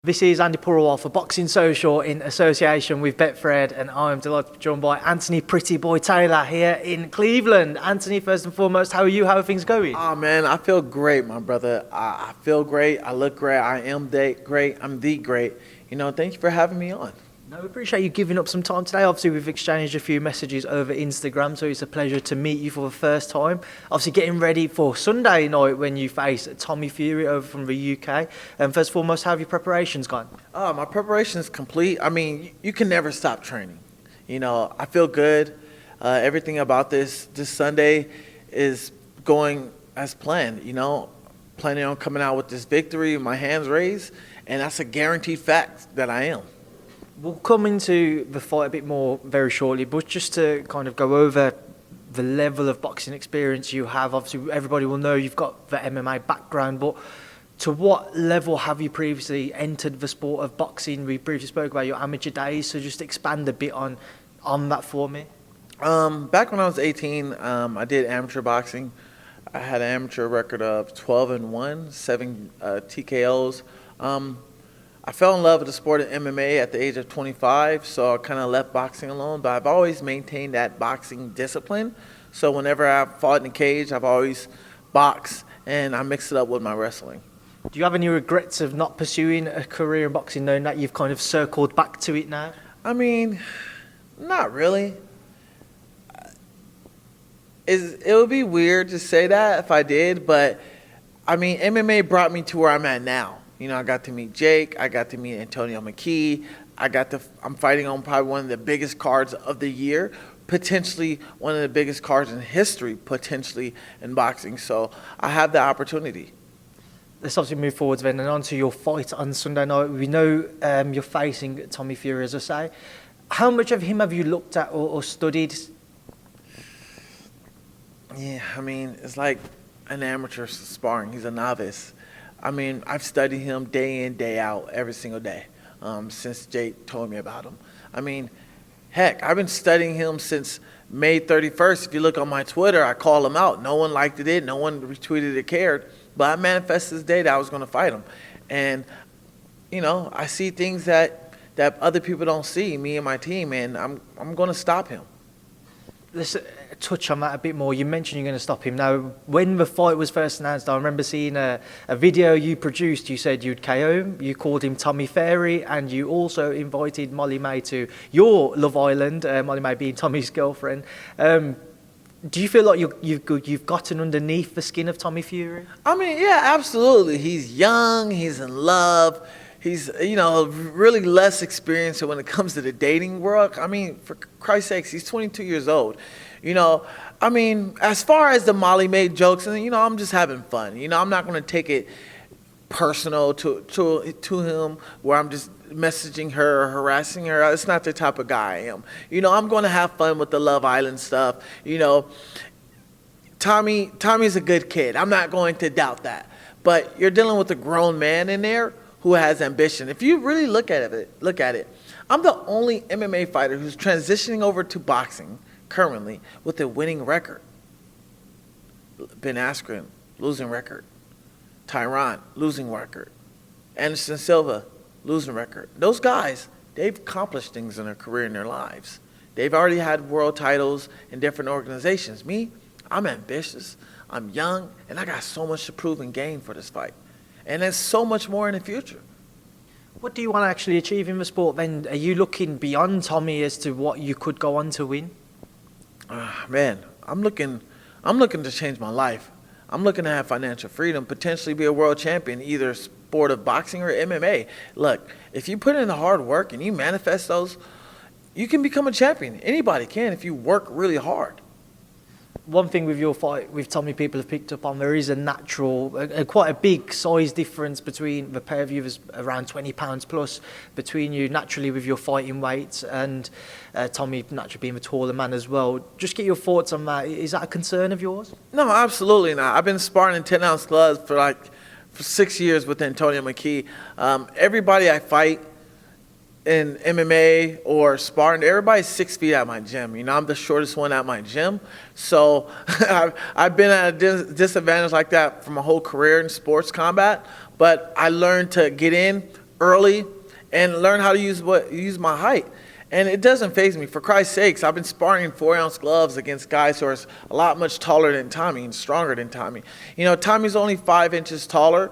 This is Andi Purewal for Boxing Social in association with Betfred, and I'm delighted to be joined by Anthony Pretty Boy Taylor here in Cleveland. Anthony, first and foremost, how are you? How are things going? Oh man, I feel great, my brother. I feel great. I look great. I am great. I'm the great. Thank you for having me on. No, we appreciate you giving up some time today. Obviously, we've exchanged a few messages over Instagram, so it's a pleasure to meet you for the first time. Obviously, getting ready for Sunday night when you face Tommy Fury over from the UK. First and foremost, how have your preparations gone? My preparation is complete. I mean, you can never stop training. I feel good. Everything about this Sunday is going as planned. Planning on coming out with this victory, my hands raised, and that's a guaranteed fact that I am. We'll come into the fight a bit more very shortly, but just to kind of go over the level of boxing experience you have. Obviously, everybody will know you've got the MMA background, but to what level have you previously entered the sport of boxing? We previously spoke about your amateur days, so just expand a bit on that for me. Back when I was 18, I did amateur boxing. I had an amateur record of 12-1, 7 TKOs. I fell in love with the sport of MMA at the age of 25, so I kind of left boxing alone. But I've always maintained that boxing discipline. So whenever I've fought in a cage, I've always boxed, and I mixed it up with my wrestling. Do you have any regrets of not pursuing a career in boxing, knowing that you've kind of circled back to it now? I mean, not really. It would be weird to say that if I did, but I mean, MMA brought me to where I'm at now. I got to meet Jake. I got to meet Antonio McKee. I'm fighting on probably one of the biggest cards of the year, potentially one of the biggest cards in history, potentially in boxing. So I have the opportunity. Let's obviously move forwards then and on to your fight on Sunday night. We know you're facing Tommy Fury, as I say. How much of him have you looked at or studied? Yeah, I mean, it's like an amateur sparring. He's a novice. I mean, I've studied him day in, day out, every single day, since Jake told me about him. I mean, heck, I've been studying him since May 31st. If you look on my Twitter, I called him out. No one liked it. No one retweeted it, cared. But I manifested this day that I was going to fight him. And, I see things that other people don't see, me and my team, and I'm going to stop him. Let's touch on that a bit more. You mentioned you're going to stop him. Now, when the fight was first announced, I remember seeing a video you produced. You said you'd KO him, you called him Tommy Fairy, and you also invited Molly May to your Love Island, Molly May being Tommy's girlfriend. Do you feel like you've gotten underneath the skin of Tommy Fury? I mean, yeah, absolutely. He's young, he's in love. He's, really less experienced when it comes to the dating world. I mean, for Christ's sakes, he's 22 years old. I mean, as far as the Molly May jokes, and I'm just having fun. I'm not going to take it personal to him where I'm just messaging her or harassing her. It's not the type of guy I am. I'm going to have fun with the Love Island stuff. Tommy's a good kid. I'm not going to doubt that. But you're dealing with a grown man in there who has ambition. If you really look at it, I'm the only MMA fighter who's transitioning over to boxing currently with a winning record. Ben Askren, losing record. Tyron, losing record. Anderson Silva, losing record. Those guys, they've accomplished things in their career, in their lives. They've already had world titles in different organizations. Me, I'm ambitious, I'm young, and I got so much to prove and gain for this fight. And there's so much more in the future. What do you want to actually achieve in the sport then? Are you looking beyond Tommy as to what you could go on to win? Man, I'm looking to change my life. I'm looking to have financial freedom, potentially be a world champion, either sport of boxing or MMA. Look, if you put in the hard work and you manifest those, you can become a champion. Anybody can if you work really hard. One thing with your fight with Tommy, people have picked up on, there is a natural, quite a big size difference between the pair of you. There's around 20 pounds plus between you naturally with your fighting weights, and Tommy naturally being the taller man as well. Just get your thoughts on that. Is that a concern of yours? No, absolutely not. I've been sparring in 10-ounce gloves for 6 years with Antonio McKee. Everybody I fight, in MMA or sparring, everybody's 6 feet at my gym. You know, I'm the shortest one at my gym. So I've been at a disadvantage like that for my whole career in sports combat. But I learned to get in early and learn how to use my height. And it doesn't faze me. For Christ's sakes, I've been sparring in 4-ounce gloves against guys who are a lot much taller than Tommy and stronger than Tommy. You know, Tommy's only 5 inches taller.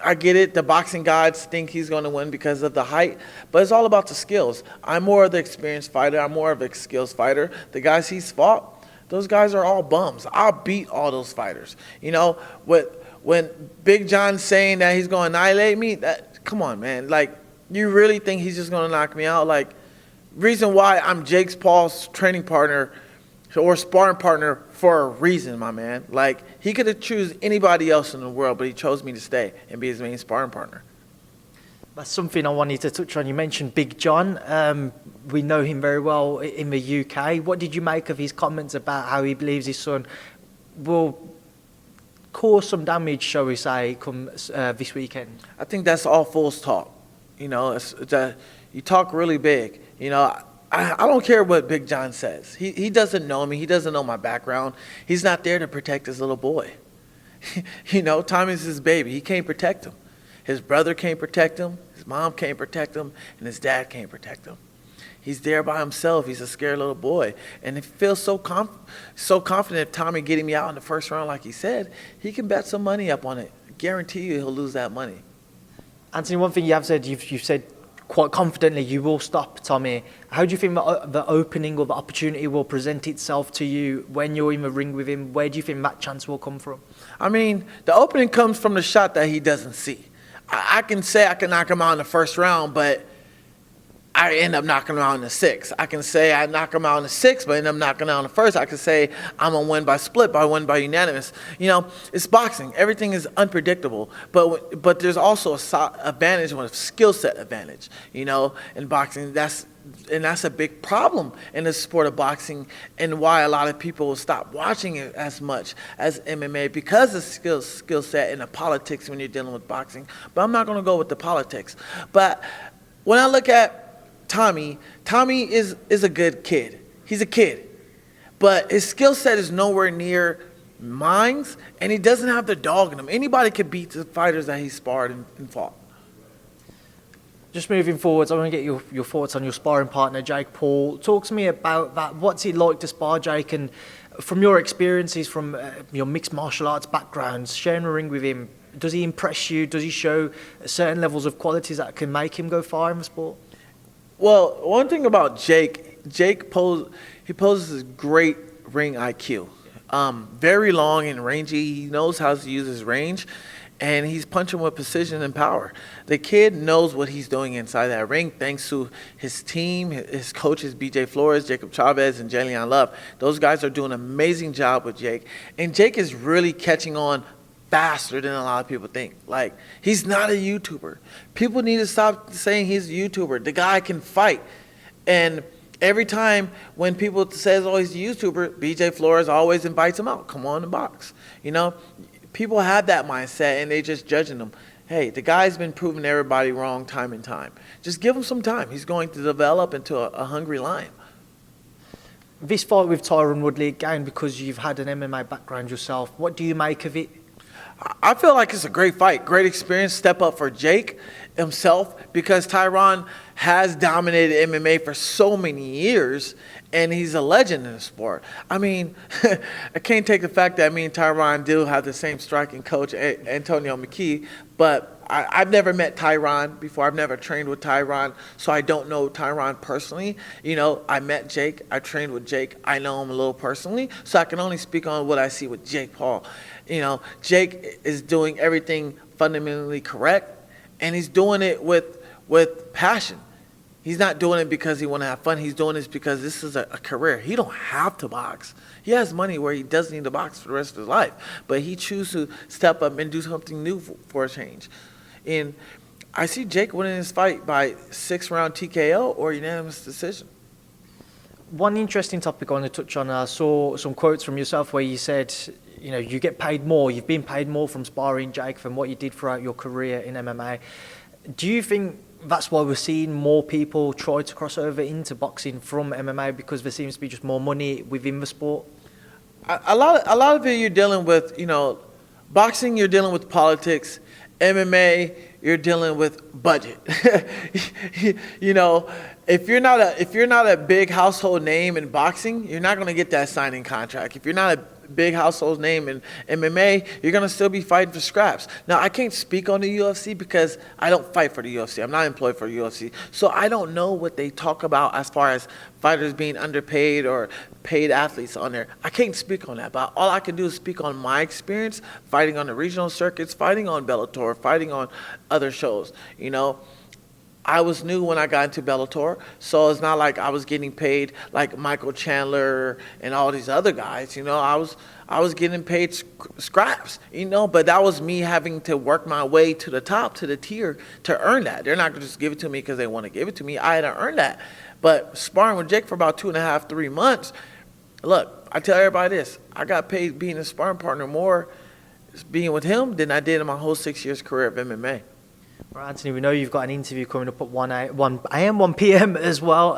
I get it. The boxing gods think he's going to win because of the height. But it's all about the skills. I'm more of the experienced fighter. I'm more of a skills fighter. The guys he's fought, those guys are all bums. I'll beat all those fighters. You know, when Big John's saying that he's going to annihilate me, come on, man. Like, you really think he's just going to knock me out? Like, reason why I'm Paul's training partner or sparring partner for a reason, my man. Like, he could have chosen anybody else in the world, but he chose me to stay and be his main sparring partner. That's something I wanted to touch on. You mentioned Big John. We know him very well in the UK. What did you make of his comments about how he believes his son will cause some damage, shall we say, come this weekend? I think that's all fool's talk. You know, you talk really big. You know, I don't care what Big John says. He doesn't know me. He doesn't know my background. He's not there to protect his little boy. You know, Tommy's his baby. He can't protect him. His brother can't protect him. His mom can't protect him. And his dad can't protect him. He's there by himself. He's a scared little boy. And he feels so confident if Tommy getting me out in the first round like he said, he can bet some money up on it. I guarantee you he'll lose that money. Anthony, one thing you have said, you've said quite confidently you will stop Tommy. How do you think the opening or the opportunity will present itself to you when you're in the ring with him? Where do you think that chance will come from? I mean, the opening comes from the shot that he doesn't see. I can say I can knock him out in the first round, but I end up knocking him out in the sixth. I can say I knock him out in the sixth, but end up knocking him out in the first. I can say I'm going to win by split, but I win by unanimous. You know, it's boxing. Everything is unpredictable. But there's also a advantage, a skill set advantage, you know, in boxing. That's a big problem in the sport of boxing, and why a lot of people will stop watching it as much as MMA, because of skill set and the politics when you're dealing with boxing. But I'm not going to go with the politics. But when I look at Tommy is a good kid. He's a kid. But his skill set is nowhere near mine's, and he doesn't have the dog in him. Anybody could beat the fighters that he sparred and fought. Just moving forwards, I want to get your thoughts on your sparring partner, Jake Paul. Talk to me about that. What's it like to spar Jake? And from your experiences, from your mixed martial arts backgrounds, sharing a ring with him, does he impress you? Does he show certain levels of qualities that can make him go far in the sport? Well, one thing about Jake poses great ring IQ. Very long and rangy. He knows how to use his range, and he's punching with precision and power. The kid knows what he's doing inside that ring thanks to his team, his coaches, BJ Flores, Jacob Chavez, and Jalen Love. Those guys are doing an amazing job with Jake. And Jake is really catching on faster than a lot of people think. Like, he's not a YouTuber. People need to stop saying he's a YouTuber. The guy can fight. And every time when people says, oh, he's a YouTuber, BJ Flores always invites him out. Come on and box. You know, people have that mindset, and they just judging him. Hey, the guy's been proving everybody wrong time and time. Just give him some time. He's going to develop into a hungry lion. This fight with Paul-Woodley, again, because you've had an MMA background yourself, what do you make of it? I feel like it's a great fight, great experience, step up for Jake himself, because Tyron has dominated MMA for so many years, and he's a legend in the sport. I mean, I can't take the fact that me and Tyron do have the same striking coach, Antonio McKee, but I've never met Tyron before. I've never trained with Tyron, so I don't know Tyron personally. You know, I met Jake. I trained with Jake. I know him a little personally, so I can only speak on what I see with Jake Paul. You know, Jake is doing everything fundamentally correct, and he's doing it with passion. He's not doing it because he want to have fun. He's doing this because this is a career. He don't have to box. He has money where he doesn't need to box for the rest of his life, but he chooses to step up and do something new for a change. And I see Jake winning this fight by 6-round TKO or unanimous decision. One interesting topic I want to touch on, I saw some quotes from yourself where you said, you know, you get paid more, you've been paid more from sparring Jake than what you did throughout your career in MMA. Do you think that's why we're seeing more people try to cross over into boxing from MMA, because there seems to be just more money within the sport? A lot of it you're dealing with, boxing you're dealing with politics, MMA you're dealing with budget. If you're not a big household name in boxing, you're not going to get that signing contract. If you're not a big household name in MMA, you're going to still be fighting for scraps. Now, I can't speak on the UFC because I don't fight for the UFC. I'm not employed for the UFC. So I don't know what they talk about as far as fighters being underpaid or paid athletes on there. I can't speak on that, but all I can do is speak on my experience fighting on the regional circuits, fighting on Bellator, fighting on other shows. I was new when I got into Bellator, so it's not like I was getting paid like Michael Chandler and all these other guys. I was getting paid scraps, but that was me having to work my way to the top, to the tier, to earn that. They're not going to just give it to me because they want to give it to me. I had to earn that. But sparring with Jake for about 2.5, 3 months, look, I tell everybody this, I got paid being a sparring partner more being with him than I did in my whole 6 years career of MMA. Right, Anthony, we know you've got an interview coming up at 1 a.m., 1 p.m. as well,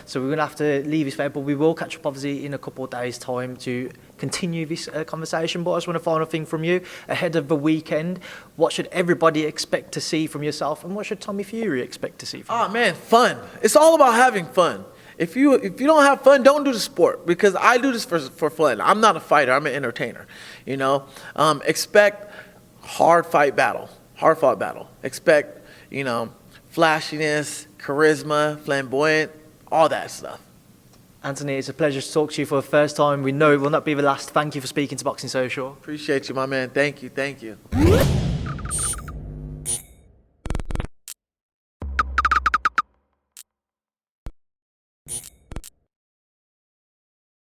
so we're going to have to leave this there, but we will catch up obviously in a couple of days' time to continue this conversation. But I just want a final thing from you ahead of the weekend. What should everybody expect to see from yourself, and what should Tommy Fury expect to see from you? Oh man, fun. It's all about having fun. If you don't have fun, don't do the sport, because I do this for fun. I'm not a fighter, I'm an entertainer. Expect hard-fought battle. Expect, flashiness, charisma, flamboyant, all that stuff. Anthony, it's a pleasure to talk to you for the first time. We know it will not be the last. Thank you for speaking to Boxing Social. Appreciate you, my man. Thank you.